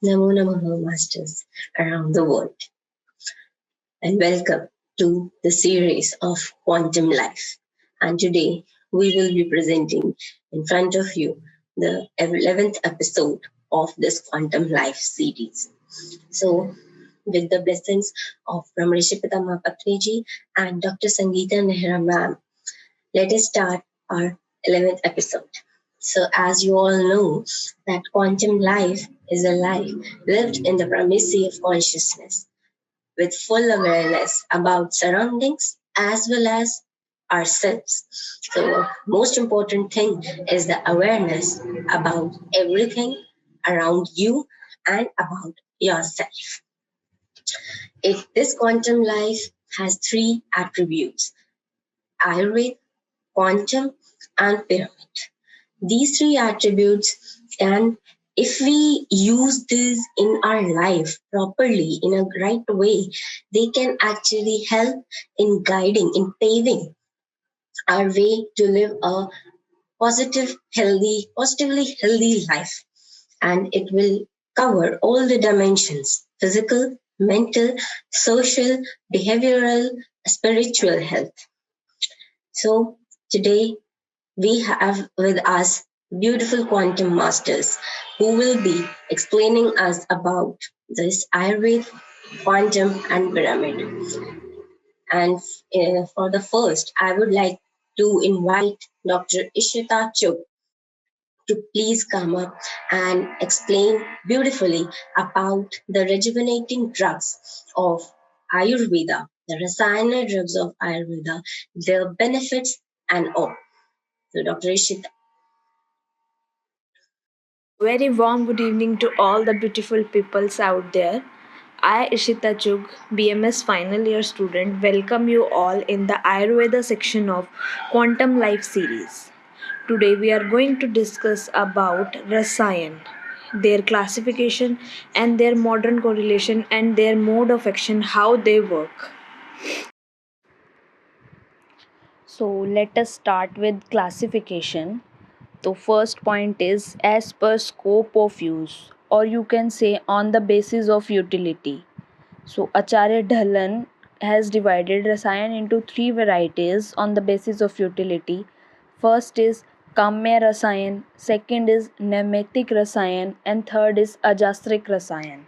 Namo Namaha Masters around the world, and welcome to the series of Quantum Life. And today we will be presenting in front of you the 11th episode of this Quantum Life series. So, with the blessings of Ramarishipita Mahapatniji and Dr. Sangeeta Nehra ma'am, let us start our 11th episode. So, as you all know, that quantum life is a life lived in the primacy of consciousness with full awareness about surroundings as well as ourselves. So, most important thing is the awareness about everything around you and about yourself. If this quantum life has three attributes: Ayurveda, quantum, and pyramid. These three attributes, and if we use these in our life properly in a right way, they can actually help in guiding, in paving our way to live a positively healthy life. And it will cover all the dimensions: physical, mental, social, behavioral, spiritual health. So today we have with us beautiful quantum masters who will be explaining us about this Ayurveda, quantum, and pyramid. And for the first, I would like to invite Dr. Ishita Chugh to please come up and explain beautifully about the rejuvenating drugs of Ayurveda, the Rasayana drugs of Ayurveda, their benefits and all. So, Dr. Ishita. Very warm good evening to all the beautiful peoples out there. I, Ishita Chugh, BMS final year student, welcome you all in the Ayurveda section of Quantum Life series. Today we are going to discuss about Rasayan, their classification and their modern correlation and their mode of action, how they work. So let us start with classification. The first point is as per scope of use, or you can say on the basis of utility. So Acharya Dhalan has divided Rasayan into three varieties on the basis of utility. First is Kamya Rasayan, second is Nematic Rasayan, and third is Ajastrik Rasayan.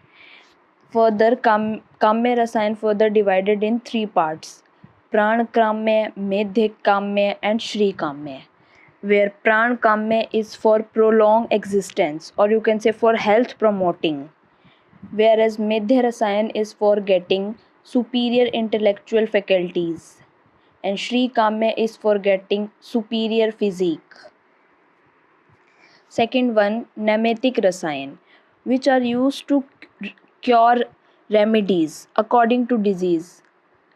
Further, Kamya Rasayan further divided in three parts: Pran Kamya, Medhik Kamya, and Shri Kamya, where Pran Kamya is for prolonged existence, or you can say for health promoting, whereas Medhya Rasayan is for getting superior intellectual faculties, and Shri Kamya is for getting superior physique. Second one, Nematic Rasayan, which are used to cure remedies according to disease.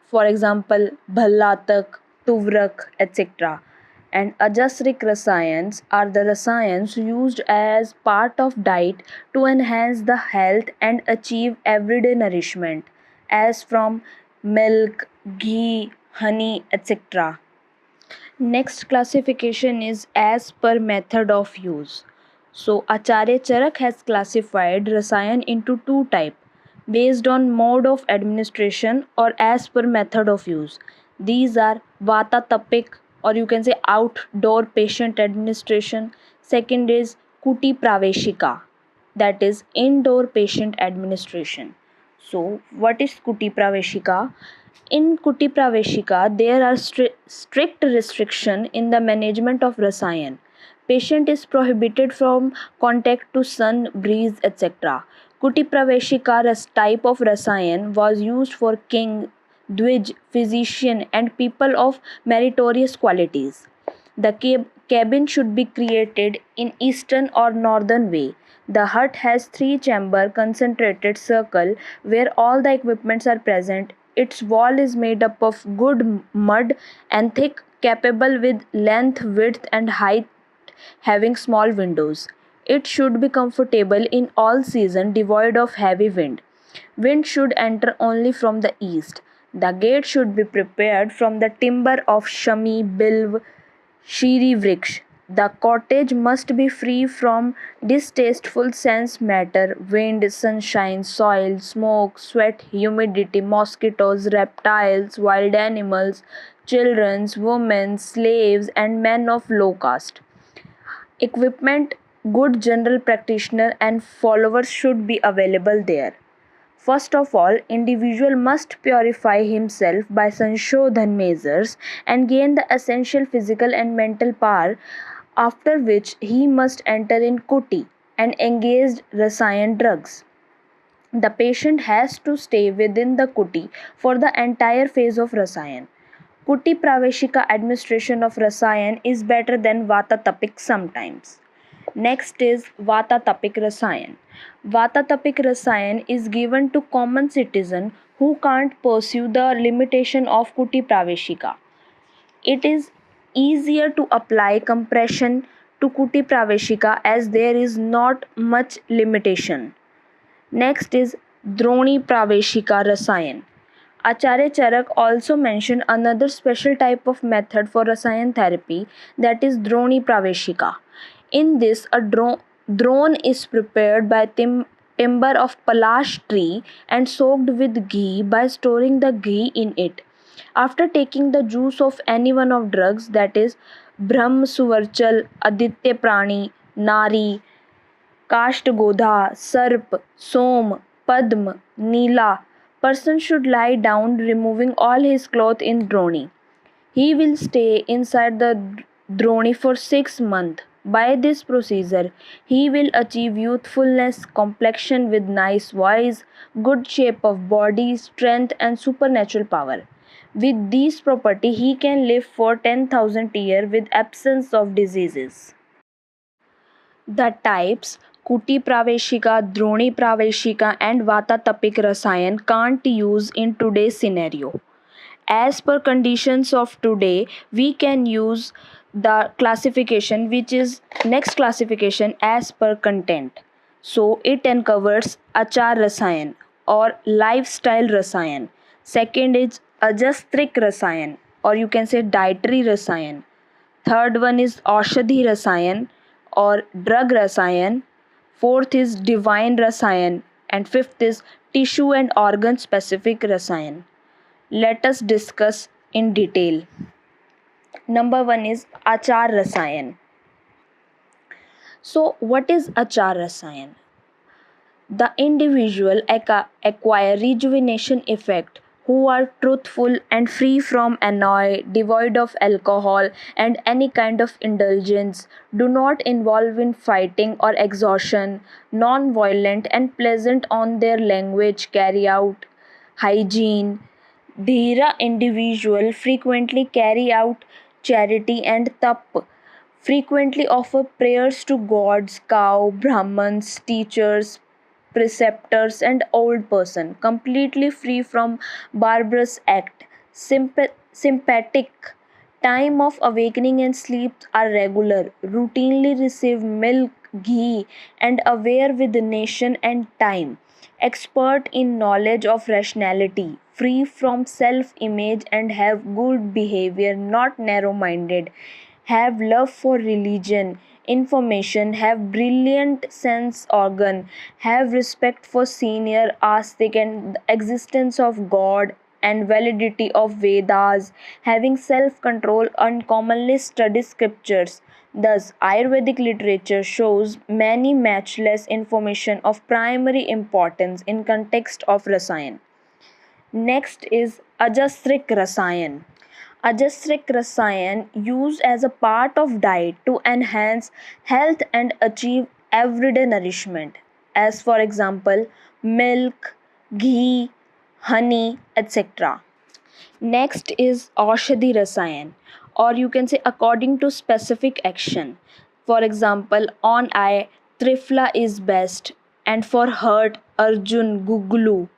For example, Bhallatak, Tuvrak, etc. And Ajasrik Rasayans are the Rasayans used as part of diet to enhance the health and achieve everyday nourishment, as from milk, ghee, honey, etc. Next classification is as per method of use. So Acharya Charak has classified Rasayan into two types based on mode of administration or as per method of use. These are Vata Tapik, or you can say outdoor patient administration. Second is Kuti Praveshika, that is indoor patient administration. So what is Kuti Praveshika? In Kuti Praveshika, there are strict restriction in the management of Rasayan. Patient is prohibited from contact to sun, breeze, etc. Kuti Praveshika type of Rasayan was used for king, Dvij, physician, and people of meritorious qualities. The cabin should be created in eastern or northern way. The hut has three chamber concentrated circle where all the equipments are present. Its wall is made up of good mud and thick, capable with length, width, and height, having small windows. It should be comfortable in all season, devoid of heavy wind. Wind should enter only from the east. The gate should be prepared from the timber of shami, bilv, shiri vriksh. The cottage must be free from distasteful sense matter, wind, sunshine, soil, smoke, sweat, humidity, mosquitoes, reptiles, wild animals, children, women, slaves, and men of low caste. Equipment, good general practitioner and followers should be available there. First of all, individual must purify himself by Sanshodhan measures and gain the essential physical and mental power, after which he must enter in kuti and engage Rasayan drugs. The patient has to stay within the kuti for the entire phase of Rasayan. Kuti Praveshika administration of Rasayan is better than Vata Tapik sometimes. Next is Vata Tapik Rasayan. Vata Tapik Rasayan is given to common citizen who can't pursue the limitation of Kuti Praveshika. It is easier to apply compression to Kuti Praveshika as there is not much limitation. Next is Droni Praveshika Rasayan. Acharya Charak also mentioned another special type of method for Rasayan therapy, that is Droni Praveshika. In this, a drone is prepared by timber of palash tree and soaked with ghee by storing the ghee in it. After taking the juice of any one of drugs, that is Brahm Suvarchal, Aditya Prani, Nari, Kashtgodha, Sarp, Som, Padma, Neela, person should lie down removing all his cloth in droni. He will stay inside the droni for 6 months. By this procedure, he will achieve youthfulness, complexion with nice voice, good shape of body, strength and supernatural power. With these property, he can live for 10,000 years with absence of diseases. The types Kuti Praveshika, Droni Praveshika, and Vata Tapik Rasayan can't use in today's scenario. As per conditions of today, we can use the classification, which is next classification as per content. So it uncovers Achar Rasayan or lifestyle Rasayan. Second is Ajastrik Rasayan, or you can say dietary Rasayan. Third one is Aushadhi Rasayan or drug Rasayan. Fourth is divine Rasayan. And fifth is tissue and organ specific Rasayan. Let us discuss in detail. Number one is Achar Rasayan. So, what is Achar Rasayan? The individual acquire rejuvenation effect who are truthful and free from annoy, devoid of alcohol and any kind of indulgence, do not involve in fighting or exhaustion, non-violent and pleasant on their language, carry out hygiene. Dhira individual frequently carry out charity and tap, frequently offer prayers to gods, cow, brahmans, teachers, preceptors and old person, completely free from barbarous act, sympathetic, time of awakening and sleep are regular, routinely receive milk, ghee, and aware with the nation and time, expert in knowledge of rationality, free from self image and have good behavior, not narrow minded, have love for religion, information, have brilliant sense organ, have respect for senior, astic, and the existence of God and validity of Vedas, having self control, and commonly study scriptures. Thus, Ayurvedic literature shows many matchless information of primary importance in context of Rasayan. Next is Ajastrik Rasayan. Ajastrik Rasayan used as a part of diet to enhance health and achieve everyday nourishment, as for example, milk, ghee, honey, etc. Next is Aushadhi Rasayan, or you can say according to specific action. For example, on eye, Trifla is best, and for hurt, Arjun Guglu.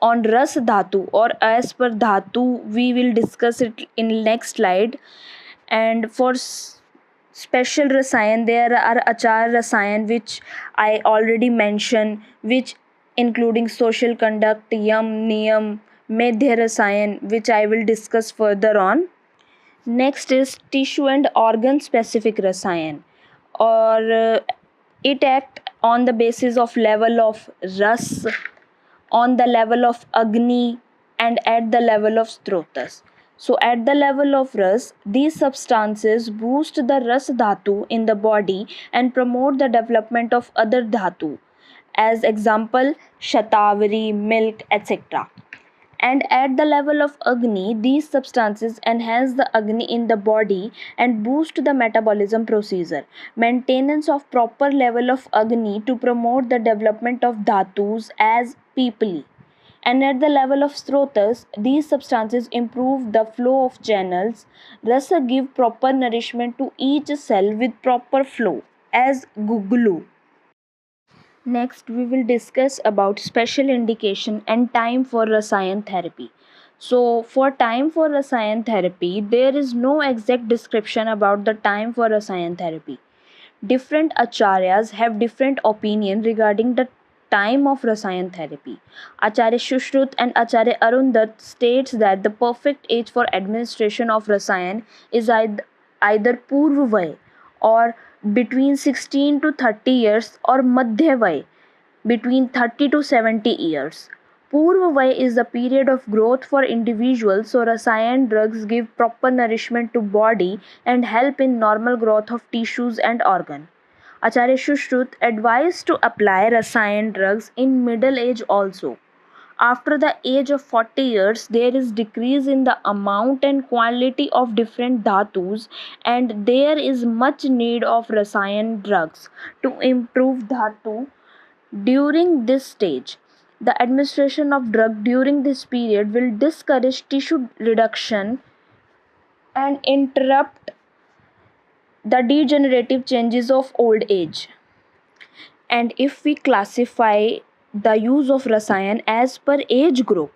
On Ras Dhatu, or as per Dhatu, we will discuss it in next slide. And for special Rasayan, there are Achar Rasayan, which I already mentioned, which including social conduct, Yam, Niyam, Medhya Rasayan, which I will discuss further on. Next is tissue and organ specific rasayan, or it act on the basis of level of ras, on the level of agni, and at the level of strotas. So at the level of ras, these substances boost the ras dhatu in the body and promote the development of other dhatu, as example shatavari, milk, etc. And at the level of agni, these substances enhance the agni in the body and boost the metabolism procedure. Maintenance of proper level of agni to promote the development of dhatus as pipali. And at the level of strotas, these substances improve the flow of channels. Rasa give proper nourishment to each cell with proper flow as guglu. Next, we will discuss about special indication and time for Rasayan therapy. So, for time for Rasayan therapy, there is no exact description about the time for Rasayan therapy. Different acharyas have different opinion regarding the time of Rasayan therapy. Acharya Shushrut and Acharya Arundat states that the perfect age for administration of Rasayan is either Purvavay, or between 16 to 30 years, or Madhyavay, between 30 to 70 years. Purvavay is the period of growth for individuals, so Rasayan drugs give proper nourishment to body and help in normal growth of tissues and organ. Acharya Shushrut advised to apply Rasayan drugs in middle age also. After the age of 40 years, there is decrease in the amount and quality of different dhatus, and there is much need of Rasayan drugs to improve dhatu during this stage. The administration of drug during this period will discourage tissue reduction and interrupt the degenerative changes of old age. And if we classify the use of rasayan as per age group,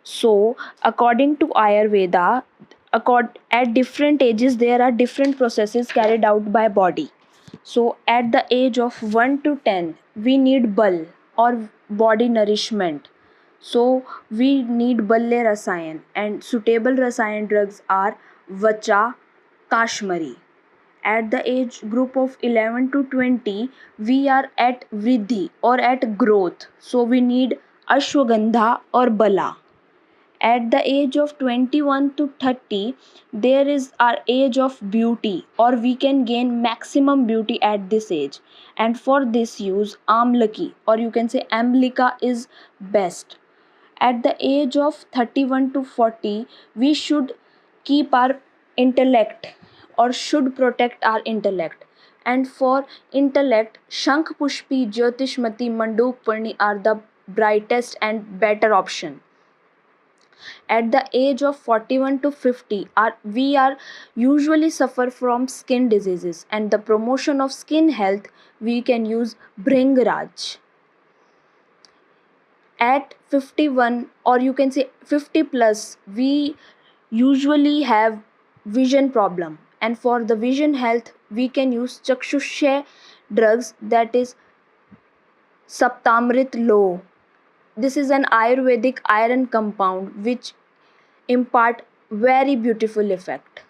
so according to ayurveda, at different ages there are different processes carried out by body. So at the age of 1 to 10 we need bal, or body nourishment. So we need balle rasayan, and suitable rasayan drugs are vacha, kashmari. At the age group of 11 to 20 we are at vridhi, or at growth, so we need ashwagandha or bala. At the age of 21 to 30 there is our age of beauty, or we can gain maximum beauty at this age, and for this use amlaki, or you can say amlika, is best. At the age of 31 to 40 we should keep our intellect, or should protect our intellect. And for intellect, Shankh Pushpi, Jyotishmati, Mandukparni are the brightest and better option. At the age of 41 to 50 we are usually suffer from skin diseases, and the promotion of skin health we can use Bhringraj. At 51, or you can say 50 plus, we usually have vision problem, and for the vision health we can use chakshushay drugs, that is saptamrit low. This is an ayurvedic iron compound which impart very beautiful effect.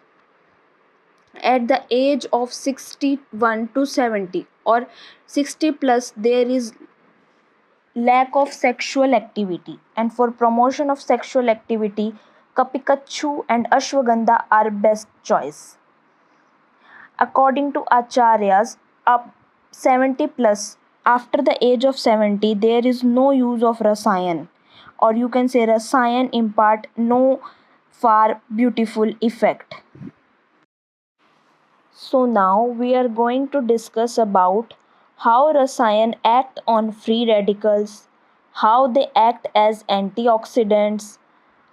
At the age of 61 to 70 or 60 plus there is lack of sexual activity, and for promotion of sexual activity kapikachu and ashwagandha are best choice. According to acharyas, up 70 plus, after the age of 70 there is no use of rasayan, or you can say rasayan impart no far beautiful effect. So now we are going to discuss about how rasayan act on free radicals, how they act as antioxidants,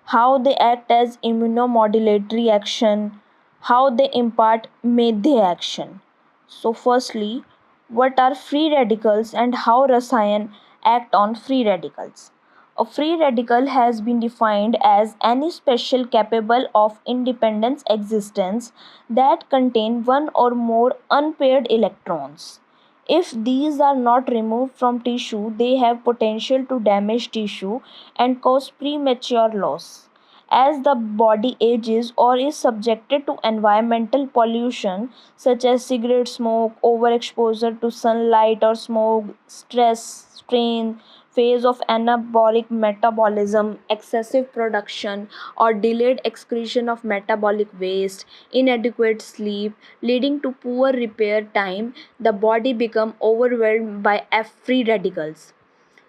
how they act as immunomodulatory action, how they impart medhe action. So firstly, what are free radicals and how rasayan act on free radicals? A free radical has been defined as any special capable of independent existence that contain one or more unpaired electrons. If these are not removed from tissue, they have potential to damage tissue and cause premature loss. As the body ages or is subjected to environmental pollution such as cigarette smoke, overexposure to sunlight or smoke, stress, strain, phase of anabolic metabolism, excessive production or delayed excretion of metabolic waste, inadequate sleep, leading to poor repair time, the body becomes overwhelmed by free radicals.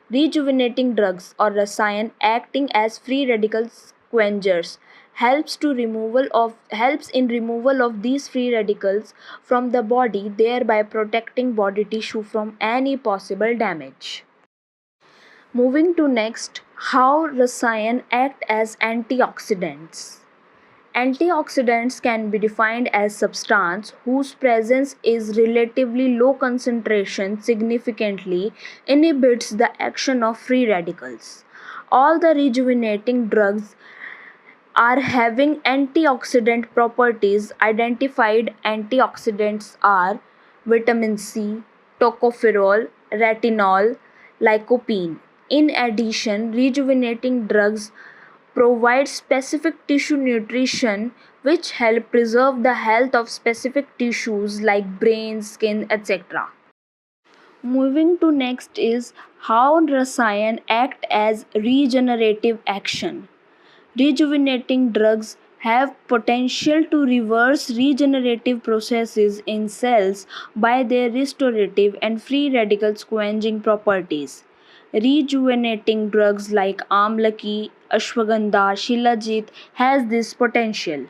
Rejuvenating drugs or rasayan acting as free radical quenchers helps in removal of these free radicals from the body, thereby protecting body tissue from any possible damage. Moving to next, how rasayan act as antioxidants. Antioxidants can be defined as substance whose presence is relatively low concentration significantly inhibits the action of free radicals. All the rejuvenating drugs are having antioxidant properties. Identified antioxidants are vitamin C, tocopherol, retinol, lycopene. In addition, rejuvenating drugs provide specific tissue nutrition which help preserve the health of specific tissues like brain, skin, etc. Moving to next is how rasayan act as regenerative action. Rejuvenating drugs have potential to reverse regenerative processes in cells by their restorative and free radicals quenching properties. Rejuvenating drugs like amlaki, ashwagandha, shilajit has this potential.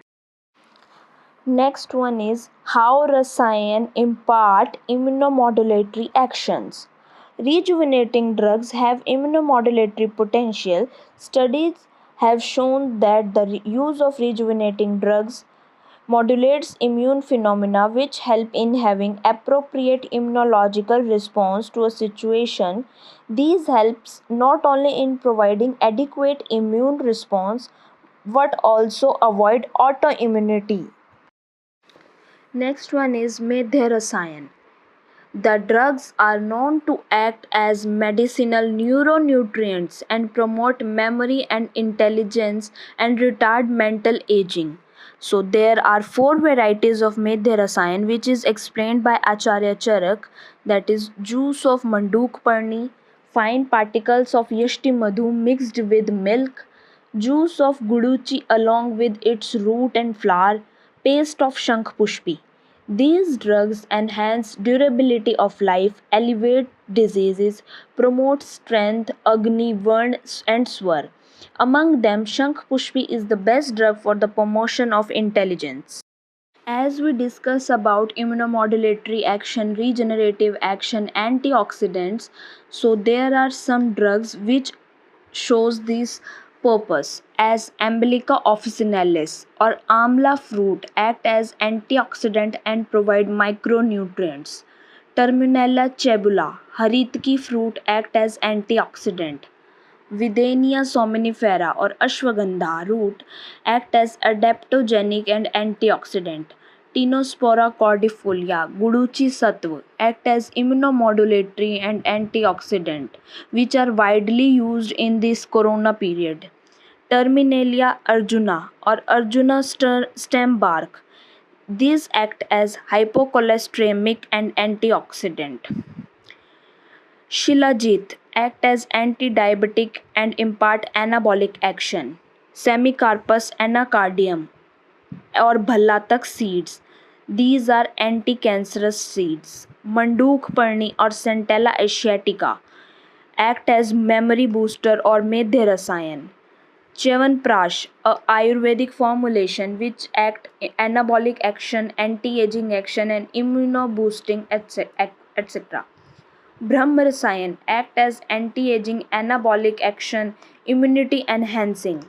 Next one is how rasayan impart immunomodulatory actions. Rejuvenating drugs have immunomodulatory potential. Studies have shown that the use of rejuvenating drugs modulates immune phenomena which help in having appropriate immunological response to a situation. These helps not only in providing adequate immune response but also avoid autoimmunity. Next one is medherasayan. The drugs are known to act as medicinal neuronutrients and promote memory and intelligence and retard mental aging. So there are four varieties of medherasayan which is explained by Acharya Charak, that is juice of manduk parni, fine particles of yashti madhu mixed with milk, juice of guduchi along with its root and flower, paste of shankh-pushpi. These drugs enhance durability of life, elevate diseases, promote strength, agni, varn, and swar. Among them, Shankh-pushpi is the best drug for the promotion of intelligence. As we discuss about immunomodulatory action, regenerative action, antioxidants, so there are some drugs which shows this purpose. As Amblyca officinalis or amla fruit act as antioxidant and provide micronutrients. Terminella cebula, haritki fruit act as antioxidant. Videnia somnifera or ashwagandha root act as adaptogenic and antioxidant. Tinospora cordifolia, guduchi sattva act as immunomodulatory and antioxidant, which are widely used in this corona period. Terminalia arjuna or arjuna stem bark. These act as hypocholesteremic and antioxidant. Shilajit act as anti-diabetic and impart anabolic action. Semicarpus anacardium or bhallatak seeds. These are anti-cancerous seeds. Manduk parni or Centella asiatica act as memory booster or medherasayan. Chyawanprash, a Ayurvedic formulation which act anabolic action, anti-aging action, and immunoboosting, etc. Brahmarasayan act as anti-aging, anabolic action, immunity enhancing.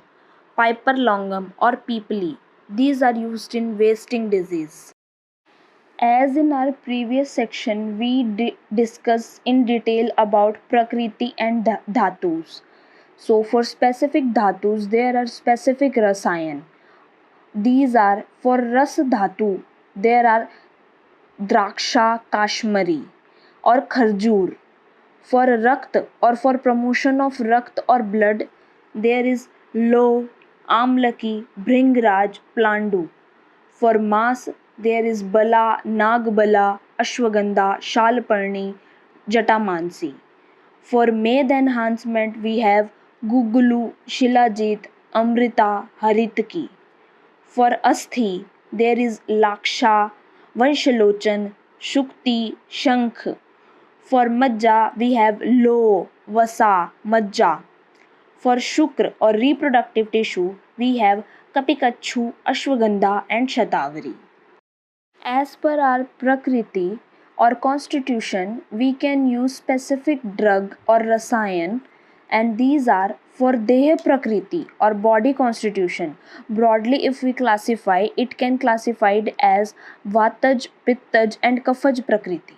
Piper longum or peepali. These are used in wasting disease. As in our previous section, we discuss in detail about Prakriti and Dhatus. So, for specific Dhatus, there are specific Rasayan. These are for Ras Dhatu, there are Draksha Kashmari or Kharjur. For Rakt or for promotion of Rakt or blood, there is Lo, Amlaki, Bhringraj, Plandu. For mass, there is Bala, Nagbala, Ashwagandha, Shalparni, Jatamansi. For Med enhancement, we have Gugulu, Shilajit, Amrita, Haritki. For Asthi, there is Laksha, Vanshalochan, Shukti, Shankh. For Majja, we have Lo, Vasa, Majja. For Shukra or reproductive tissue, we have Kapikachu, Ashwagandha, and Shatavari. As per our Prakriti or constitution, we can use specific drug or rasayan, and these are for Deha Prakriti or body constitution. Broadly, if we classify, it can classified as Vataj, Pittaj, and Kafaj Prakriti.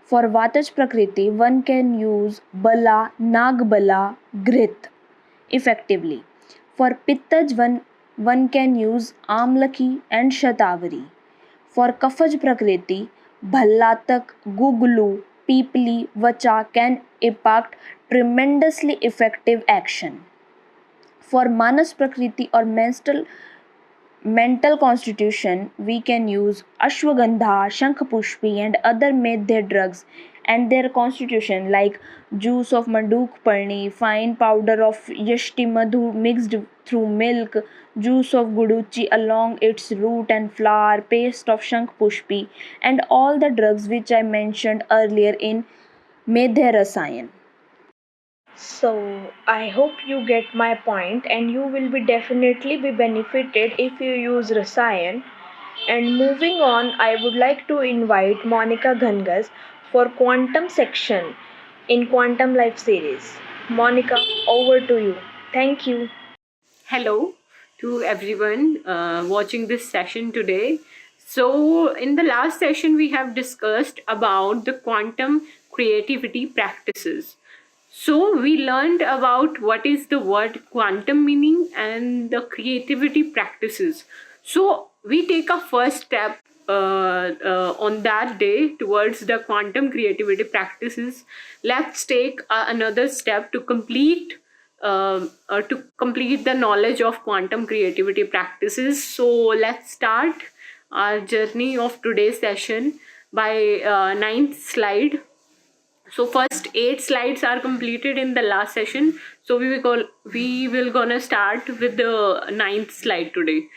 For Vataj Prakriti, one can use Bala, Nagbala, Grit effectively. For Pittaj, one can use Amlaki and Shatavari. For Kafaj Prakriti, Bhallatak, Guglu, Peepli, Vacha can impact tremendously effective action. For Manas Prakriti or mental constitution, we can use ashwagandha, shankhapushpi, and other made their drugs and their constitution like juice of manduk parni, fine powder of yashti madhu mixed through milk, juice of guduchi along its root and flower, paste of shankhapushpi, and all the drugs which I mentioned earlier in Medhe Rasayan. So I hope you get my point and you will be definitely be benefited if you use Rasayan. And moving on, I would like to invite Monica Ghangas for quantum section in Quantum Life series. Monica, over to you. Thank you. Hello to everyone watching this session today. So, in the last session, we have discussed about the quantum creativity practices. So, we learned about what is the word quantum meaning and the creativity practices. So, we take a first step on that day towards the quantum creativity practices. Let's take another step to complete the knowledge of quantum creativity practices. So let's start our journey of today's session by ninth slide. So first 8 slides are completed in the last session. So we will gonna start with the ninth slide today.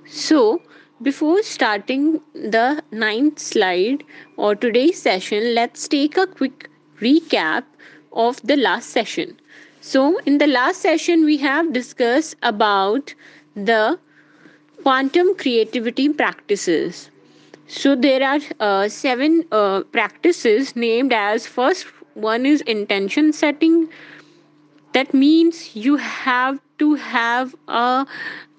So, before starting the ninth slide or today's session, let's take a quick recap of the last session. So, in the last session, we have discussed about the quantum creativity practices. So, there are 7 practices named as first one is intention setting. That means you have to have a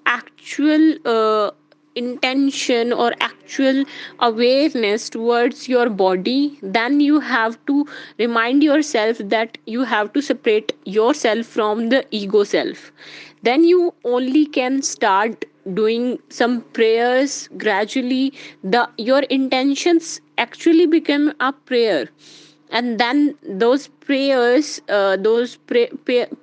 actual intention or actual awareness towards your body. Then you have to remind yourself that you have to separate yourself from the ego self. Then you only can start doing some prayers. Gradually the your intentions actually become a prayer, and then those prayers,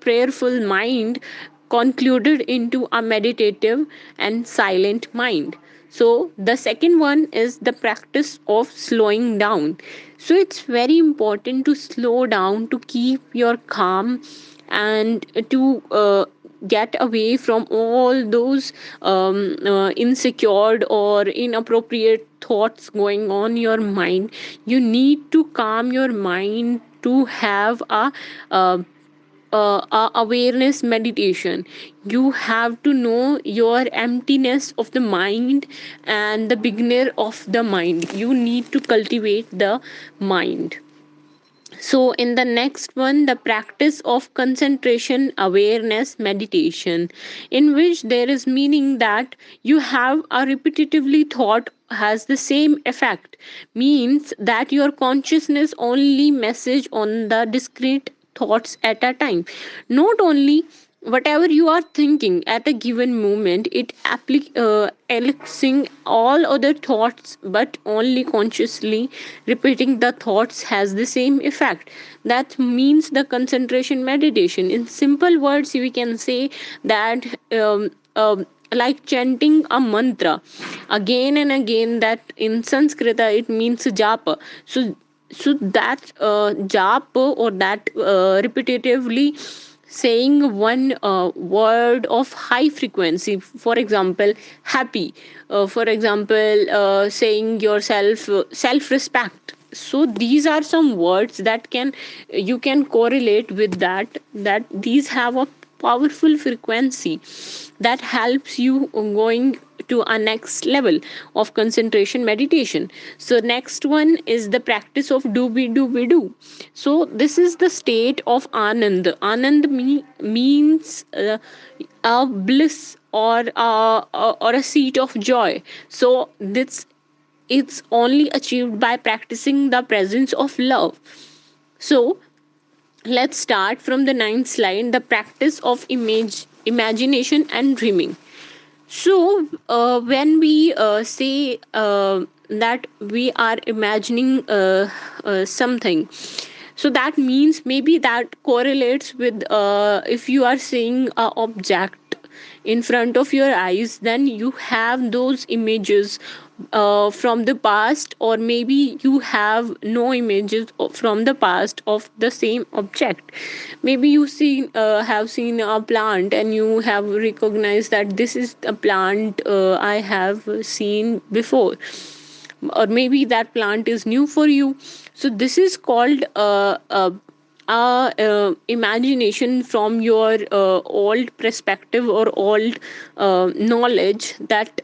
prayerful mind concluded into a meditative and silent mind. So the second one is the practice of slowing down. So it's very important to slow down to keep your calm and to get away from all those insecure or inappropriate thoughts going on your mind. You need to calm your mind to have a awareness meditation. You have to know your emptiness of the mind and the beginner of the mind. You need to cultivate the mind. So, in the next one, the practice of concentration awareness meditation, in which there is meaning that you have a repetitively thought has the same effect, means that your consciousness only message on the discrete thoughts at a time. Not only whatever you are thinking at a given moment, it elixing all other thoughts, but only consciously repeating the thoughts has the same effect. That means the concentration meditation. In simple words, we can say that like chanting a mantra again and again. That in Sanskrit it means japa. So that japa, or that repetitively saying one word of high frequency, for example happy, for example saying yourself self respect. So these are some words that can, you can correlate with that these have a powerful frequency that helps you going to a next level of concentration meditation. So next one is the practice of do. So this is the state of anand means a bliss, or a seat of joy. So this, it's only achieved by practicing the presence of love. So let's start from the ninth slide, the practice of imagination and dreaming. So when we say that we are imagining something, so that means maybe that correlates with, if you are seeing a object in front of your eyes, then you have those images from the past, or maybe you have no images from the past of the same object. Maybe you see have seen a plant and you have recognized that this is a plant I have seen before, or maybe that plant is new for you. So this is called imagination from your old perspective or old knowledge, that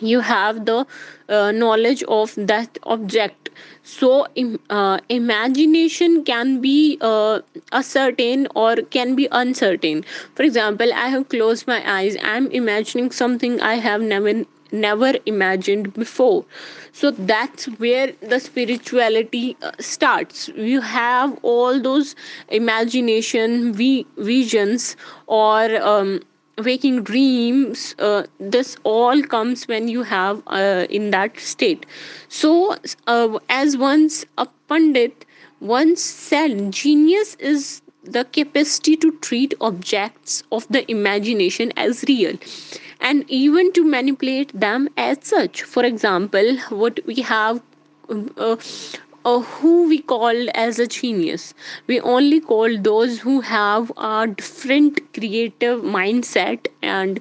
you have the knowledge of that object. So imagination can be a certain or can be uncertain. For example, I have closed my eyes, I'm imagining something I have never imagined before. So that's where the spirituality starts. You have all those imagination visions, or waking dreams. This all comes when you have in that state. So as once a pandit once said, genius is the capacity to treat objects of the imagination as real, and even to manipulate them as such. For example, what we have, uh, who we call as a genius, we only call those who have a different creative mindset and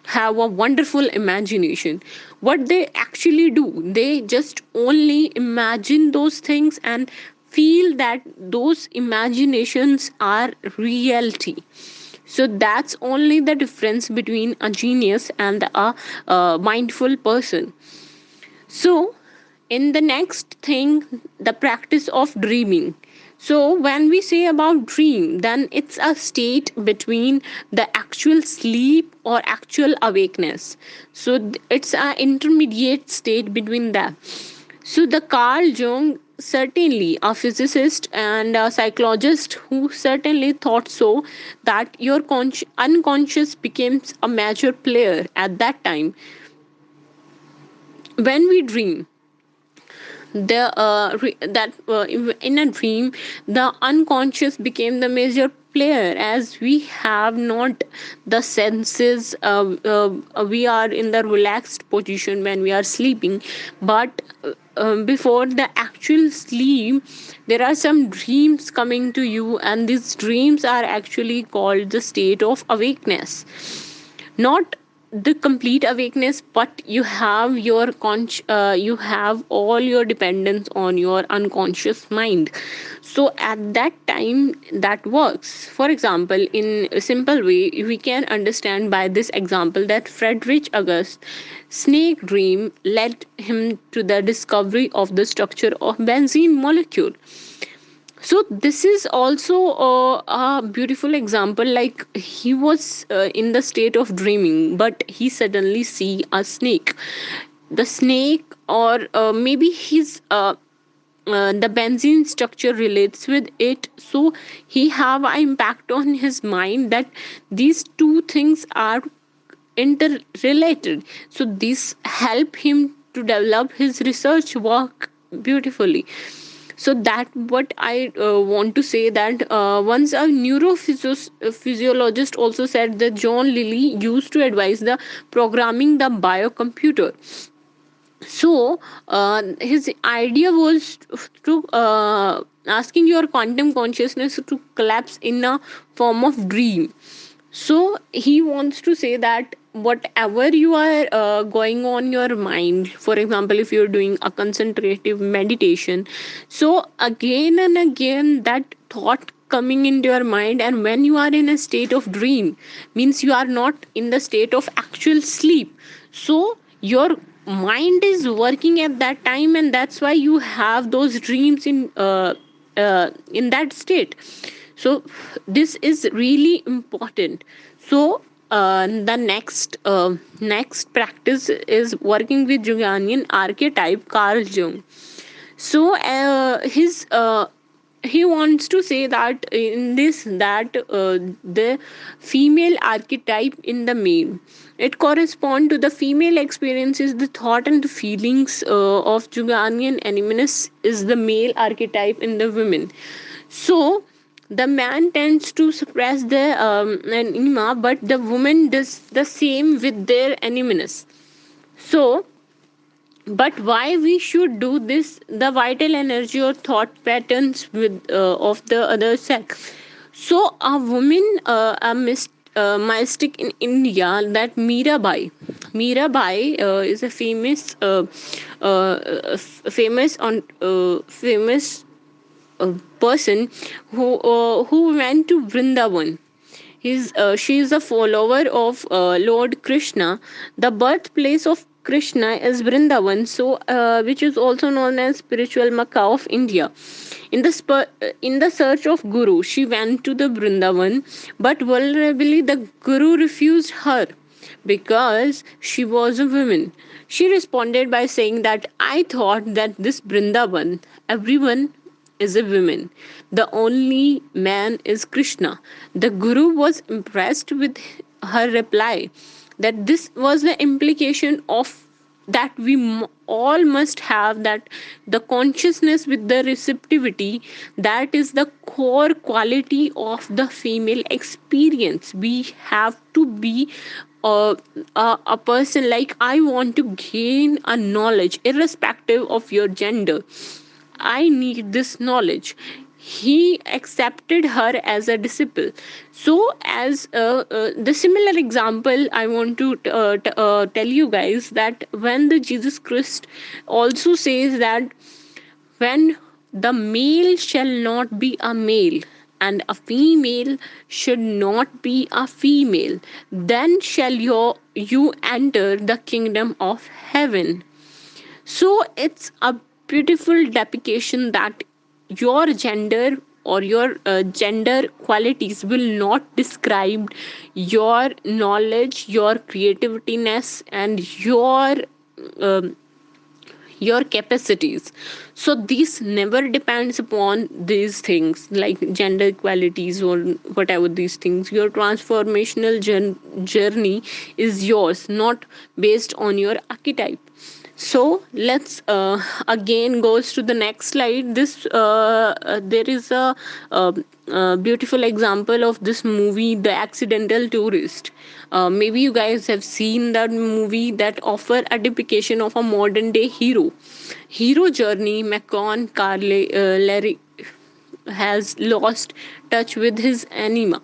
have a wonderful imagination. What they actually do, they just only imagine those things and feel that those imaginations are reality. So that's only the difference between a genius and a mindful person. So, in the next thing, the practice of dreaming. So, when we say about dream, then it's a state between the actual sleep or actual awakeness. So, it's an intermediate state between them. So, the Carl Jung, certainly a physicist and a psychologist who certainly thought so, that your unconscious becomes a major player at that time. When we dream, that in a dream, the unconscious became the major player, as we have not the senses. We are in the relaxed position when we are sleeping, but before the actual sleep, there are some dreams coming to you, and these dreams are actually called the state of awakeness. Not the complete awakeness, but you have your you have all your dependence on your unconscious mind. So at that time that works. For example, in a simple way, we can understand by this example that Frederick August snake dream led him to the discovery of the structure of benzene molecule. So this is also a beautiful example. Like, he was in the state of dreaming, but he suddenly see a snake. The snake, or maybe his the benzene structure relates with it, so he have an impact on his mind that these two things are interrelated. So this help him to develop his research work beautifully. So that what I want to say, that once a neurophysiologist also said that John Lilly used to advise the programming the biocomputer. So his idea was to asking your quantum consciousness to collapse in a form of dream. So he wants to say that whatever you are going on your mind, for example, if you're doing a concentrative meditation, so again and again that thought coming into your mind, and when you are in a state of dream, means you are not in the state of actual sleep. So your mind is working at that time, and that's why you have those dreams in that state. So this is really important. So the next practice is working with Jungian archetype, Carl Jung. So his he wants to say that in this, that the female archetype in the male, it correspond to the female experiences, the thought and the feelings of Jungian animus is the male archetype in the women. So the man tends to suppress the anima, but the woman does the same with their animus. So but why we should do this, the vital energy or thought patterns with of the other sex. So a woman, mystic in India, that Mirabai is a famous person who went to Vrindavan. She is a follower of Lord Krishna. The birthplace of Krishna is Vrindavan, so which is also known as spiritual Makkah of India. In the search of Guru, she went to the Vrindavan, but vulnerably the Guru refused her because she was a woman. She responded by saying that I thought that this Vrindavan, everyone is a woman. The only man is Krishna. The Guru was impressed with her reply, that this was the implication of that we all must have, that the consciousness with the receptivity, that is the core quality of the female experience. We have to be a person like, I want to gain a knowledge irrespective of your gender. I need this knowledge. He accepted her as a disciple. So, as the similar example, I want to tell you guys that when the Jesus Christ also says that when the male shall not be a male and a female should not be a female, then shall you enter the kingdom of heaven. So it's a beautiful depiction that your gender or your gender qualities will not describe your knowledge, your creativeness, and um, your capacities. So this never depends upon these things like gender equalities or whatever these things. Your transformational journey is yours, not based on your archetype. So let's again goes to the next slide. This there is uh, beautiful example of this movie, The Accidental Tourist. Maybe you guys have seen that movie, that offer a depiction of a modern day hero journey. Macon Carle Larry has lost touch with his anima.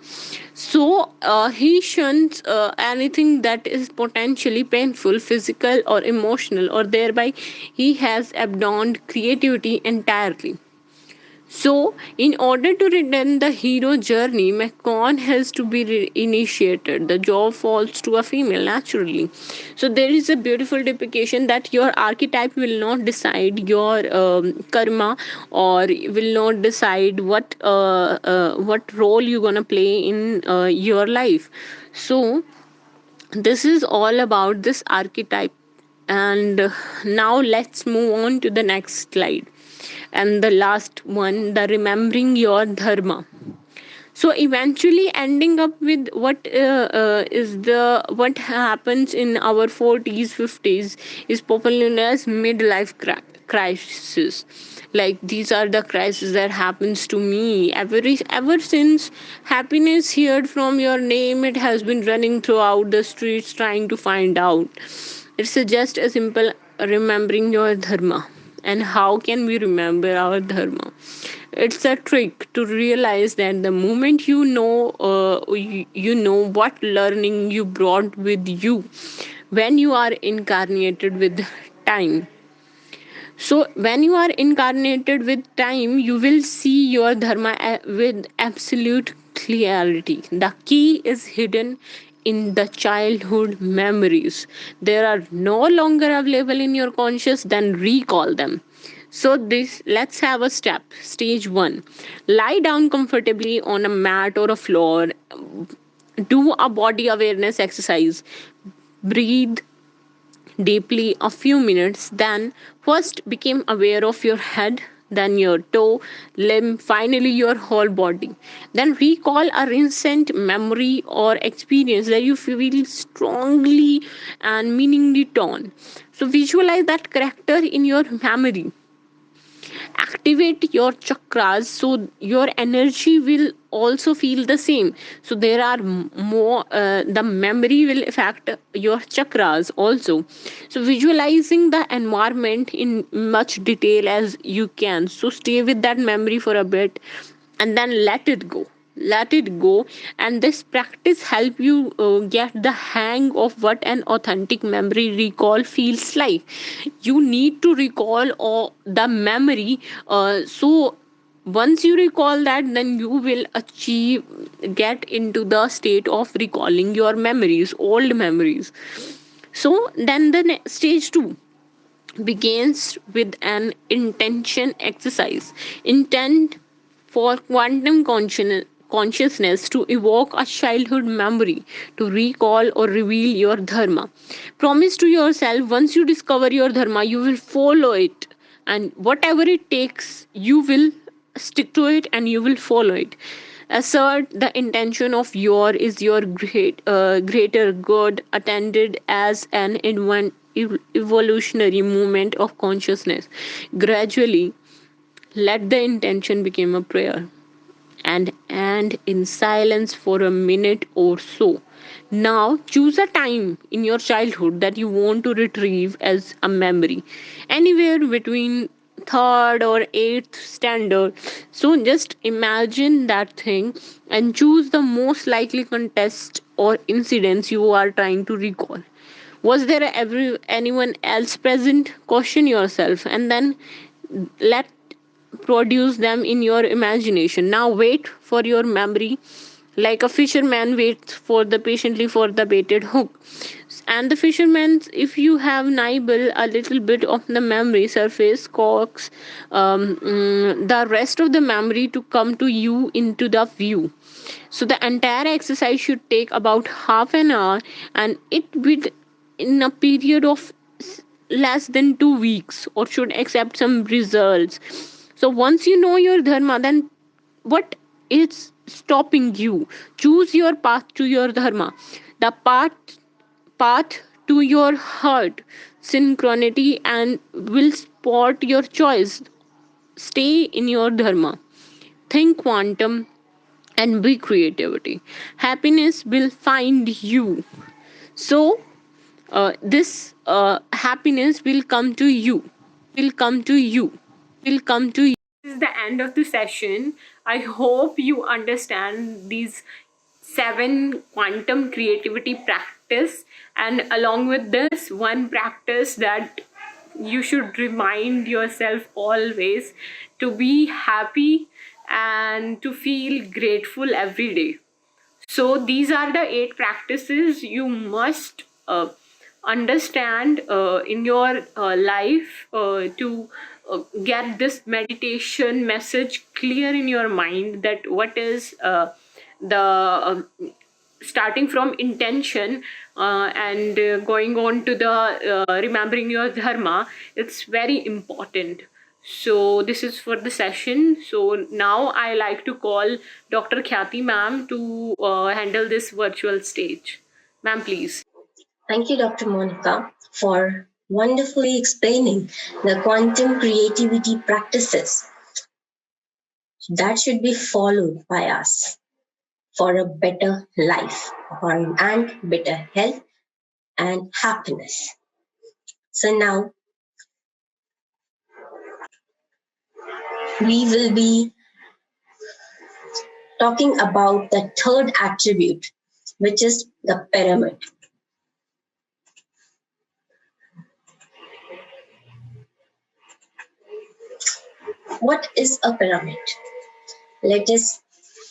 So he shuns anything that is potentially painful, physical or emotional, or thereby he has abandoned creativity entirely. So, in order to return the hero journey, Macon has to be initiated. The job falls to a female naturally. So, there is a beautiful depiction that your archetype will not decide your karma, or will not decide what role you're gonna play in your life. So, this is all about this archetype. And now let's move on to the next slide, and the last one, the remembering your dharma. So eventually ending up with what happens in our 40s 50s is popular known as midlife crisis. Like these are the crises that happens to me. Ever since happiness heard from your name, it has been running throughout the streets trying to find out. It's just a simple remembering your dharma. And how can we remember our dharma? It's a trick to realize that the moment you know what learning you brought with you when you are incarnated with time. So when you are incarnated with time, you will see your dharma with absolute clarity. The key is hidden in the childhood memories. They are no longer available in your conscious, then recall them. So this let's have a step. Stage 1. Lie down comfortably on a mat or a floor. Do a body awareness exercise. Breathe deeply a few minutes, then first became aware of your head, then your toe, limb, finally your whole body. Then recall a recent memory or experience that you feel strongly and meaningly torn. So visualize that character in your memory. Activate your chakras so your energy will also feel the same. So there are more the memory will affect your chakras also. So visualizing the environment in much detail as you can, so stay with that memory for a bit and then let it go. And this practice help you get the hang of what an authentic memory recall feels like. You need to recall the memory, so once you recall that, then you will get into the state of recalling your memories, old memories. So then the stage 2 begins with an intention exercise. Intent for quantum consciousness to evoke a childhood memory, to recall or reveal your dharma. Promise to yourself, once you discover your dharma, you will follow it, and whatever it takes, you will stick to it and you will follow it. Assert the intention of your greater good attended as an evolutionary movement of consciousness. Gradually, let the intention become a prayer and in silence for a minute or so. Now choose a time in your childhood that you want to retrieve as a memory, anywhere between third or eighth standard. So just imagine that thing and choose the most likely context or incidents you are trying to recall. Was there anyone else present? Question yourself and then let produce them in your imagination. Now wait for your memory like a fisherman waits for the patiently for the baited hook. And the fisherman, if you have nibble a little bit of the memory surface, coax the rest of the memory to come to you into the view. So the entire exercise should take about half an hour, and it would in a period of less than 2 weeks, or should accept some results. So once you know your dharma, then what is stopping you? Choose your path to your dharma. The path to your heart, synchronity, and will support your choice. Stay in your dharma. Think quantum and be creativity. Happiness will find you. So this happiness will come to you. Will come to you. Will come to you. This is the end of the session. I hope you understand these 7 quantum creativity practice, and along with this one practice that you should remind yourself always to be happy and to feel grateful every day. So these are the 8 practices you must understand in your life to get this meditation message clear in your mind, that what is the starting from intention and going on to the remembering your dharma. It's very important. So this is for the session. So now I like to call Dr. Khyati ma'am to handle this virtual stage. Ma'am, please. Thank you, Dr. Monica, for wonderfully explaining the quantum creativity practices that should be followed by us for a better life and better health and happiness. So now we will be talking about the third attribute, which is the pyramid. What is a pyramid? Let us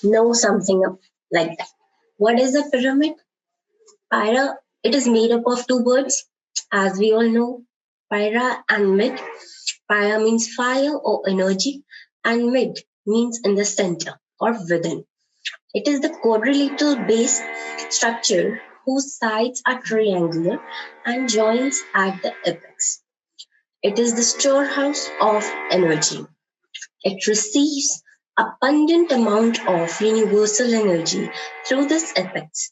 know something like that. What is a pyramid? Pyra, it is made up of two words, as we all know, pyra and mid. Pyra means fire or energy, and mid means in the center or within. It is the quadrilateral base structure whose sides are triangular and joins at the apex. It is the storehouse of energy. It receives abundant amount of universal energy through this apex,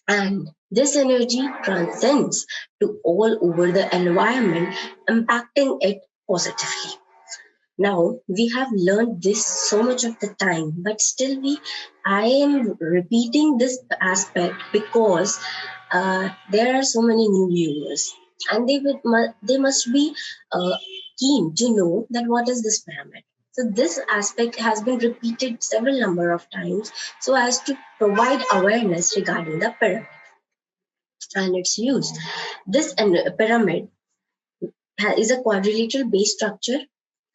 and this energy transcends to all over the environment, impacting it positively. Now we have learned this so much of the time, but still I am repeating this aspect because there are so many new viewers, and they must be keen to know that what is this pyramid. So this aspect has been repeated several number of times so as to provide awareness regarding the pyramid and its use. This pyramid is a quadrilateral base structure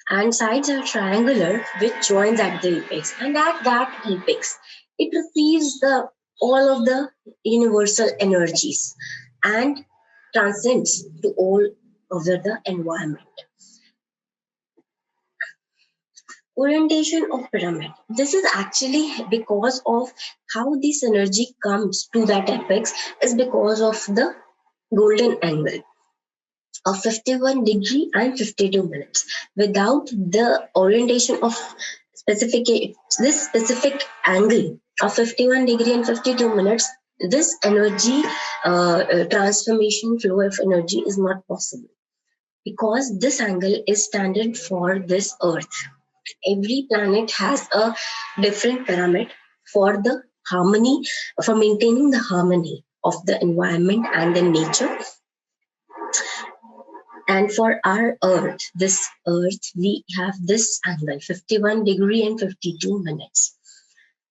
and sides are triangular which joins at the apex, and at that apex it receives the all of the universal energies and transcends to all over the environment. Orientation of pyramid, this is actually because of how this energy comes to that apex is because of the golden angle of 51 degree and 52 minutes. Without the orientation of specific this specific angle of 51 degree and 52 minutes, this energy transformation flow of energy is not possible because this angle is standard for this earth. Every planet has a different pyramid for the harmony, for maintaining the harmony of the environment and the nature. And for our earth, this earth, we have this angle 51 degree and 52 minutes.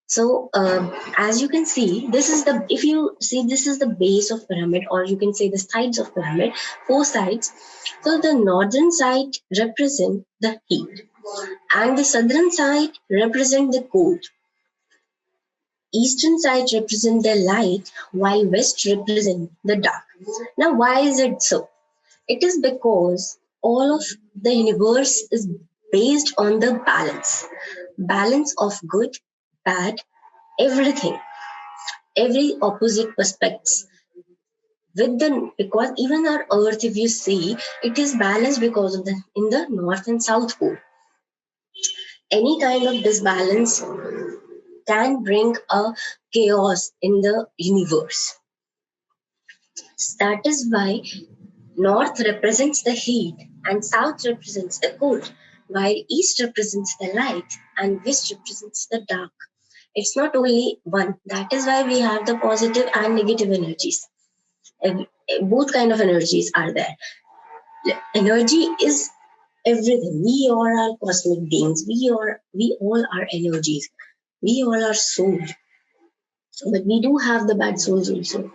So as you can see, this is the, if you see, this is the base of pyramid, or you can say the sides of pyramid, four sides. So the northern side represent the heat and the southern side represent the cold. Eastern side represent the light while west represent the dark. Now why is it so? It is because all of the universe is based on the balance of good, bad, everything, every opposite perspectives. Because even our earth, if you see, it is balanced because of the in the north and south pole. Any kind of disbalance can bring a chaos in the universe. That is why north represents the heat and south represents the cold, while east represents the light and west represents the dark. It's not only one. That is why we have the positive and negative energies. Both kind of energies are there. Energy is everything. We all are cosmic beings. We all are energies. We all are soul. But we do have the bad souls also.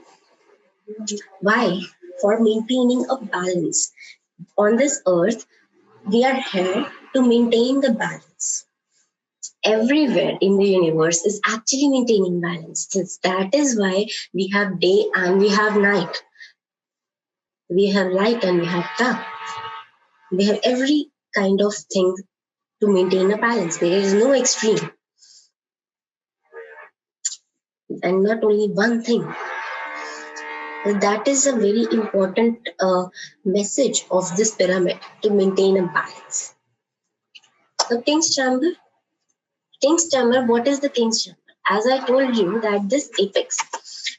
Why? For maintaining a balance. On this earth, we are here to maintain the balance. Everywhere in the universe is actually maintaining balance. Since that is why we have day and we have night. We have light and we have dark. We have every kind of thing to maintain a balance. There is no extreme. And not only one thing. That is a very important message of this pyramid, to maintain a balance. So King's Chamber. King's Chamber, what is the King's Chamber? As I told you that this apex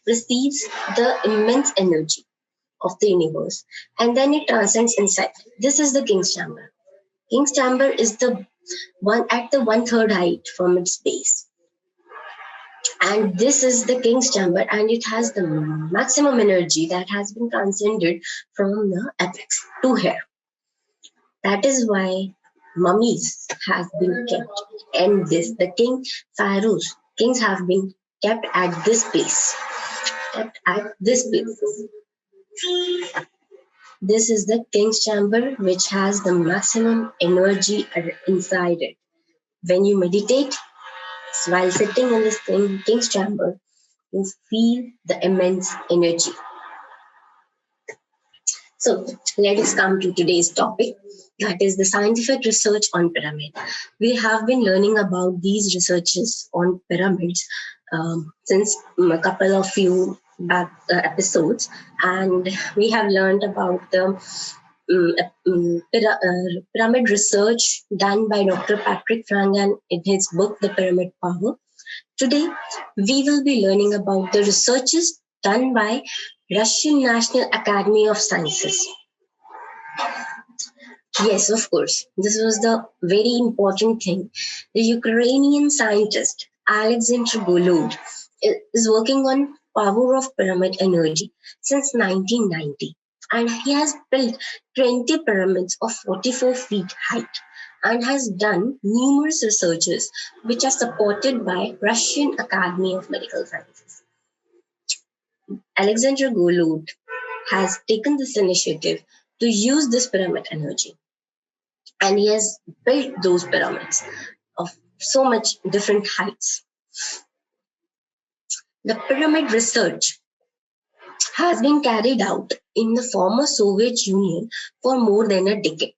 receives the immense energy of the universe, and then it transcends inside. This is the King's Chamber. King's Chamber is the one at the one-third height from its base. And this is the King's Chamber, and it has the maximum energy that has been transcended from the apex to here. That is why mummies have been kept in this. The pharaohs, kings have been kept at this place. Kept at this place. This is the King's Chamber, which has the maximum energy inside it. When you meditate, while sitting in this King's Chamber, you feel the immense energy. So let us come to today's topic, that is the scientific research on pyramid. We have been learning about these researches on pyramids since a couple of few back episodes, and we have learned about the pyramid research done by Dr. Patrick Frangan in his book, The Pyramid Power. Today, we will be learning about the researches done by Russian National Academy of Sciences. Yes, of course. This was the very important thing. The Ukrainian scientist Alexander Golod is working on power of pyramid energy since 1990. And he has built 20 pyramids of 44 feet height and has done numerous researches which are supported by Russian Academy of Medical Sciences. Alexander Golod has taken this initiative to use this pyramid energy. And he has built those pyramids of so much different heights. The pyramid research has been carried out in the former Soviet Union for more than a decade.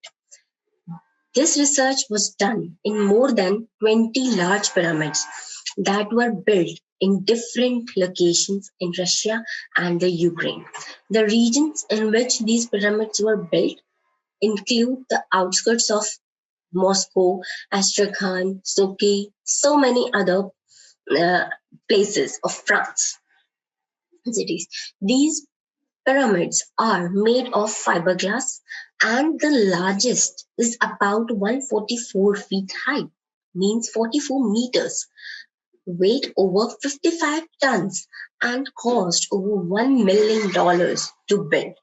This research was done in more than 20 large pyramids that were built in different locations in Russia and the Ukraine. The regions in which these pyramids were built include the outskirts of Moscow, Astrakhan, Sochi, so many other places of France cities. These pyramids are made of fiberglass, and the largest is about 144 feet high, means 44 meters, weighed over 55 tons, and cost over $1 million to build.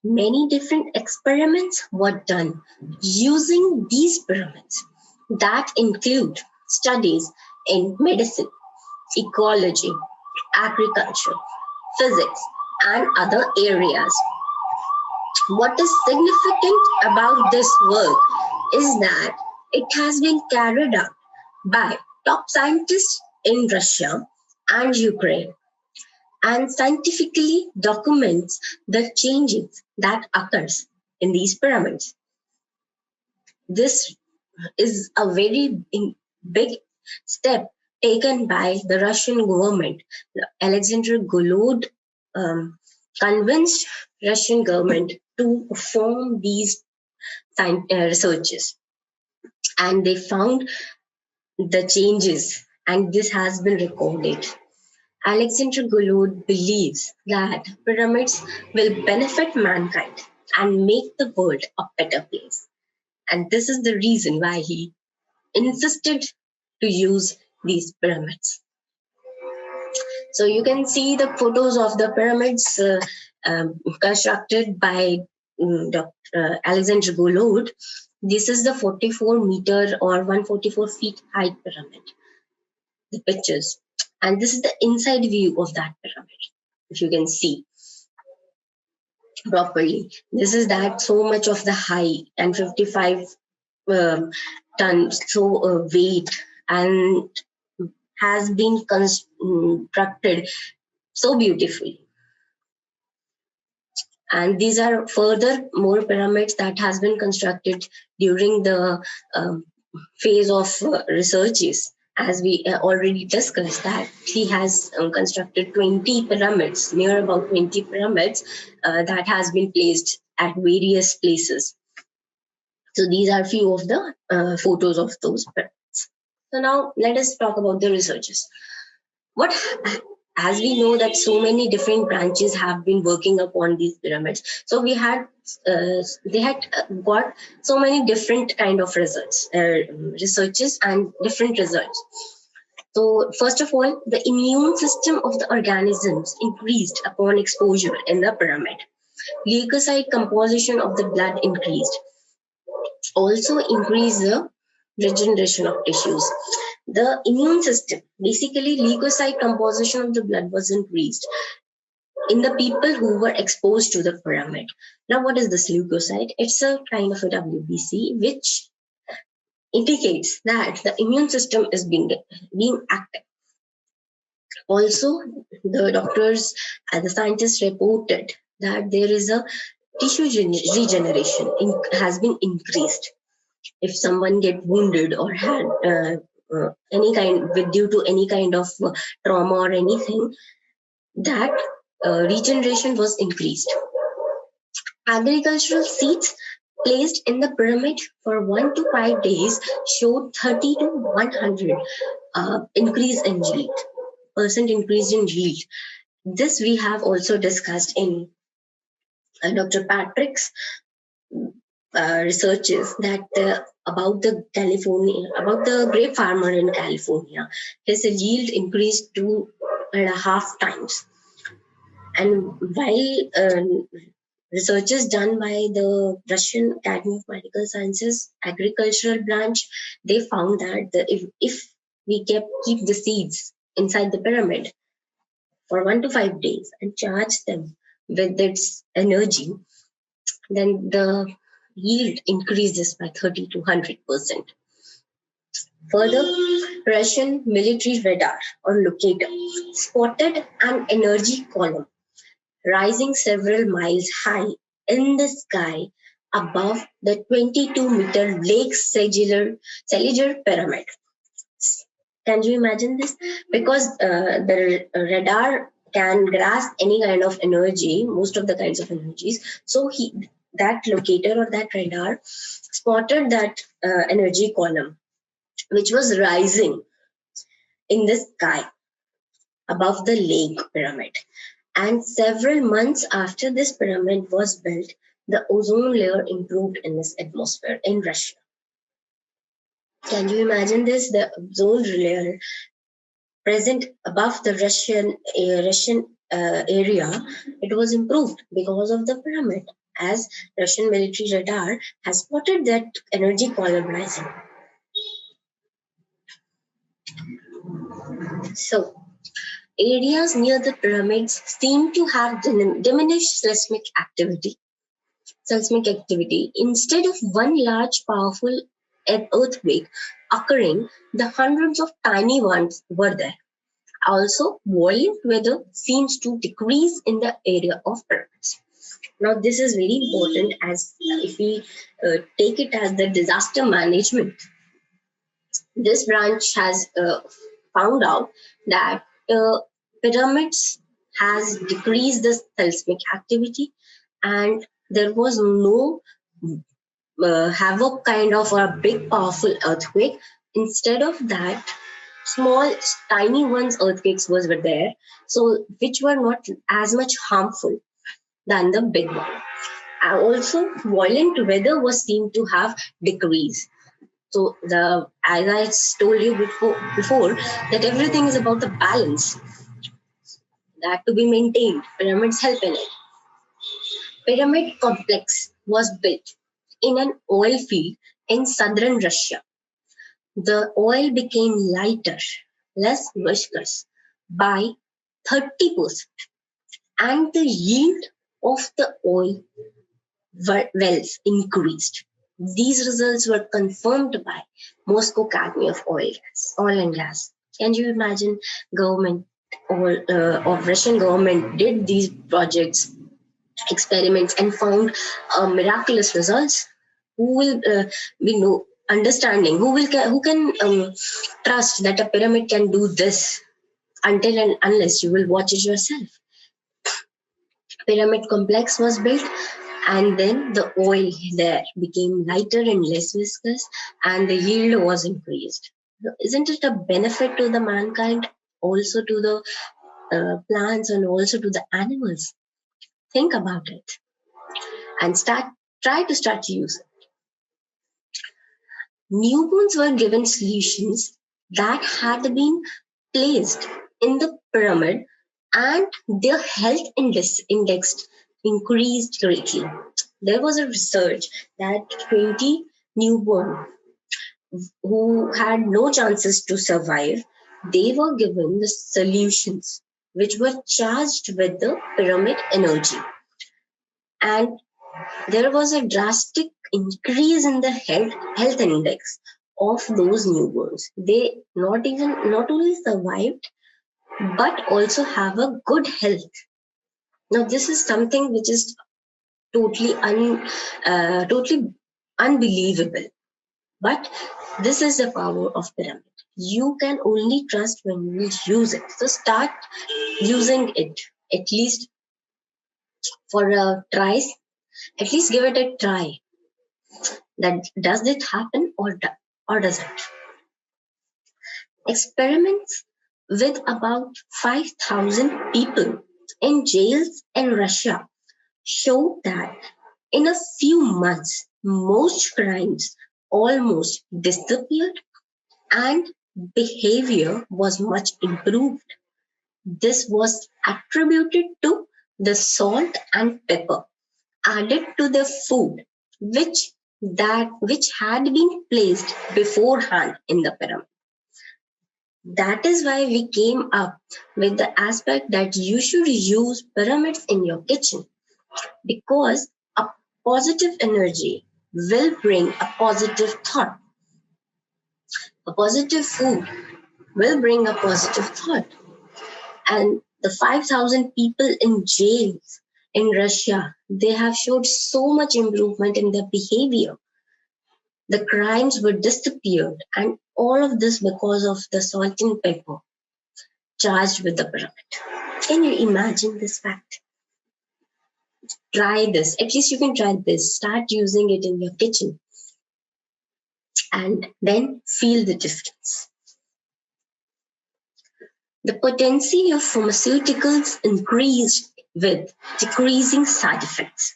Many different experiments were done using these pyramids that include studies in medicine, ecology, agriculture, physics, and other areas. What is significant about this work is that it has been carried out by top scientists in Russia and Ukraine, and scientifically documents the changes that occurs in these pyramids. This is a very big step taken by the Russian government. Alexander Golod convinced Russian government to perform these researches, and they found the changes, and this has been recorded. Alexander Golod believes that pyramids will benefit mankind and make the world a better place. And this is the reason why he insisted to use these pyramids. So you can see the photos of the pyramids constructed by Dr. Alexander Golod. This is the 44 meter or 144 feet height pyramid, the pictures. And this is the inside view of that pyramid, if you can see properly. This is that so much of the height and 55 tons weight, and has been constructed so beautifully. And these are further more pyramids that has been constructed during the phase of researches. As we already discussed, that he has constructed 20 pyramids, near about 20 pyramids that has been placed at various places. So these are few of the photos of those pyramids. So now let us talk about the researches. What as we know that so many different branches have been working upon these pyramids, so they had got so many different kind of results, researches and different results. So first of all, the immune system of the organisms increased upon exposure in the pyramid. Leukocyte composition of the blood increased. Also increase the regeneration of tissues. The immune system, basically leukocyte composition of the blood was increased in the people who were exposed to the pyramid. Now, what is this leukocyte? It's a kind of a WBC which indicates that the immune system is being active. Also, the doctors and the scientists reported that there is a regeneration has been increased. If someone get wounded or had any kind due to any kind of trauma or anything, that regeneration was increased. Agricultural seeds placed in the pyramid for 1 to 5 days showed 30 to 100 increase in yield, percent increase in yield. This we have also discussed in Dr. Patrick's researches that about the grape farmer in California. His yield increased 2.5 times. And while researches done by the Russian Academy of Medical Sciences agricultural branch, they found that if we keep the seeds inside the pyramid for 1 to 5 days and charge them with its energy, then the yield increases by 30 to 100%. Further, Russian military radar or locator spotted an energy column rising several miles high in the sky above the 22-meter Lake Cellular Pyramid. Can you imagine this? Because the radar can grasp any kind of energy, most of the kinds of energies. So that locator or that radar spotted that energy column, which was rising in the sky above the lake pyramid. And several months after this pyramid was built, the ozone layer improved in its atmosphere in Russia. Can you imagine this? The ozone layer present above the Russian area, it was improved because of the pyramid, as Russian military radar has spotted that energy column rising. So, areas near the pyramids seem to have diminished seismic activity. Instead of one large, powerful earthquake occurring, the hundreds of tiny ones were there. Also, violent weather seems to decrease in the area of pyramids. Now, this is very important, as if we take it as the disaster management. This branch has found out that pyramids has decreased the seismic activity, and there was no havoc kind of a big powerful earthquake. Instead of that, small tiny ones earthquakes were there, so which were not as much harmful than the big one. Also, violent weather was seen to have decreased. So as I told you before that everything is about the balance that to be maintained. Pyramids help in it. Pyramid complex was built in an oil field in southern Russia. The oil became lighter, less viscous by 30%, and the yield of the oil wells increased. These results were confirmed by Moscow Academy of Oil and Gas. Can you imagine government of Russian government did these projects, experiments, and found miraculous results? Who will be understanding? Who can trust that a pyramid can do this until and unless you will watch it yourself? Pyramid complex was built, and then the oil there became lighter and less viscous, and the yield was increased. Isn't it a benefit to the mankind, also to the plants and also to the animals. Think about it and try to start using. Newborns were given solutions that had been placed in the pyramid and their health index increased greatly. There was a research that 20 newborn who had no chances to survive, they were given the solutions which were charged with the pyramid energy. And there was a drastic increase in the health index of those newborns. They not only survived but also have a good health. Now this is something which is totally unbelievable. But this is the power of pyramid. You can only trust when you will use it. So start using it at least for a try. At least give it a try. That does it happen or does it? Experiments with about 5,000 people in jails in Russia show that in a few months, most crimes almost disappeared and behavior was much improved. This was attributed to the salt and pepper added to the food which had been placed beforehand in the pyramid. That is why we came up with the aspect that you should use pyramids in your kitchen, because a positive energy will bring a positive thought. A positive food will bring a positive thought. And the 5,000 people in jails in Russia, they have showed so much improvement in their behavior. The crimes were disappeared, and all of this because of the salt and pepper charged with the pyramid. Can you imagine this fact? Try this. At least you can try this. Start using it in your kitchen and then feel the difference. The potency of pharmaceuticals increased with decreasing side effects.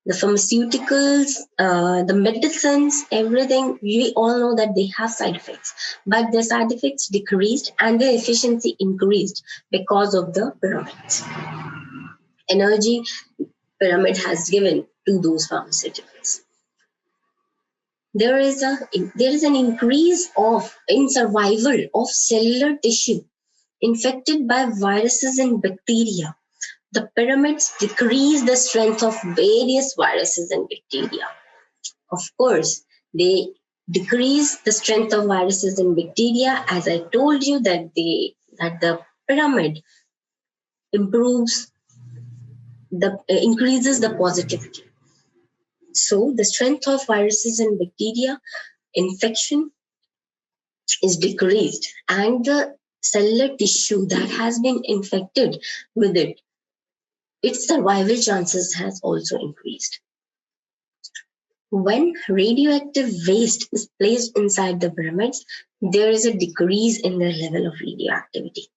The pharmaceuticals, the medicines, everything, we all know that they have side effects, but the side effects decreased and the efficiency increased because of the pyramids. Energy pyramid has given to those pharmaceuticals. There is an increase in survival of cellular tissue infected by viruses and bacteria. The pyramids decrease the strength of various viruses and bacteria. Of course, they decrease the strength of viruses and bacteria, as I told you that the pyramid increases the positivity. So the strength of viruses and bacteria infection is decreased, and the cellular tissue that has been infected with it, its survival chances has also increased. When radioactive waste is placed inside the pyramids, there is a decrease in the level of radioactivity.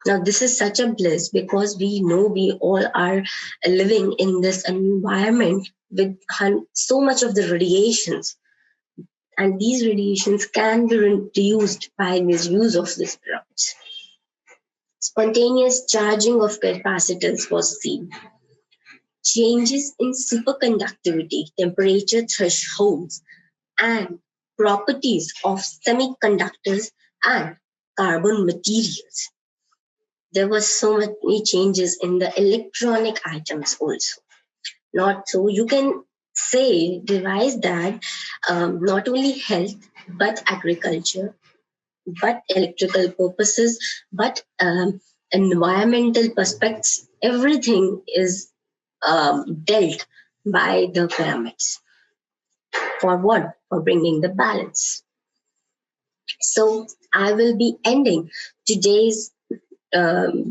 Now, this is such a bliss because we know we all are living in this environment with so much of the radiations, and these radiations can be reduced by misuse of these pyramids. Spontaneous charging of capacitors was seen. Changes in superconductivity, temperature thresholds, and properties of semiconductors and carbon materials. There were so many changes in the electronic items also. Not so you can devise that not only health but agriculture, but electrical purposes, but environmental perspectives, everything is dealt by the pyramids. For what? For bringing the balance. So I will be ending today's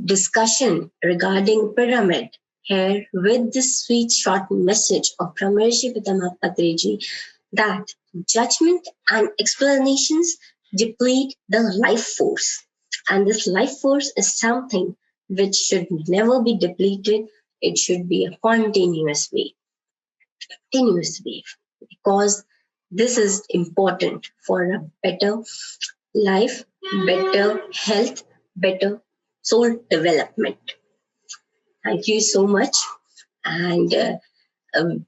discussion regarding pyramid here with this sweet short message of Brahmarshi Pitama Patriji that judgment and explanations deplete the life force. And this life force is something which should never be depleted. It should be a continuous wave, because this is important for a better life, better health, better soul development. Thank you so much. And um,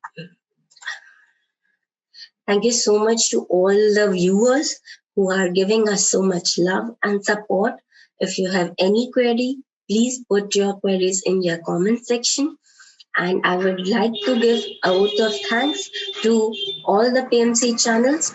thank you so much to all the viewers who are giving us so much love and support. If you have any query, please put your queries in your comment section. And I would like to give a vote of thanks to all the PMC channels,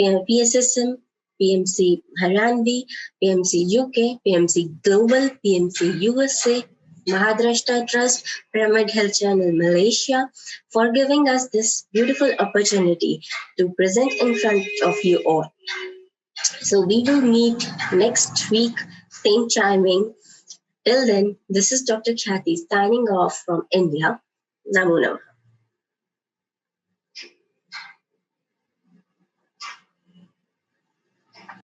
PSSM, PMC Haranvi, PMC UK, PMC Global, PMC USA, Mahadrashta Trust, Pyramid Health Channel Malaysia, for giving us this beautiful opportunity to present in front of you all. So we will meet next week, same timing. Till then, this is Dr. Khyati signing off from India. Namo Namah.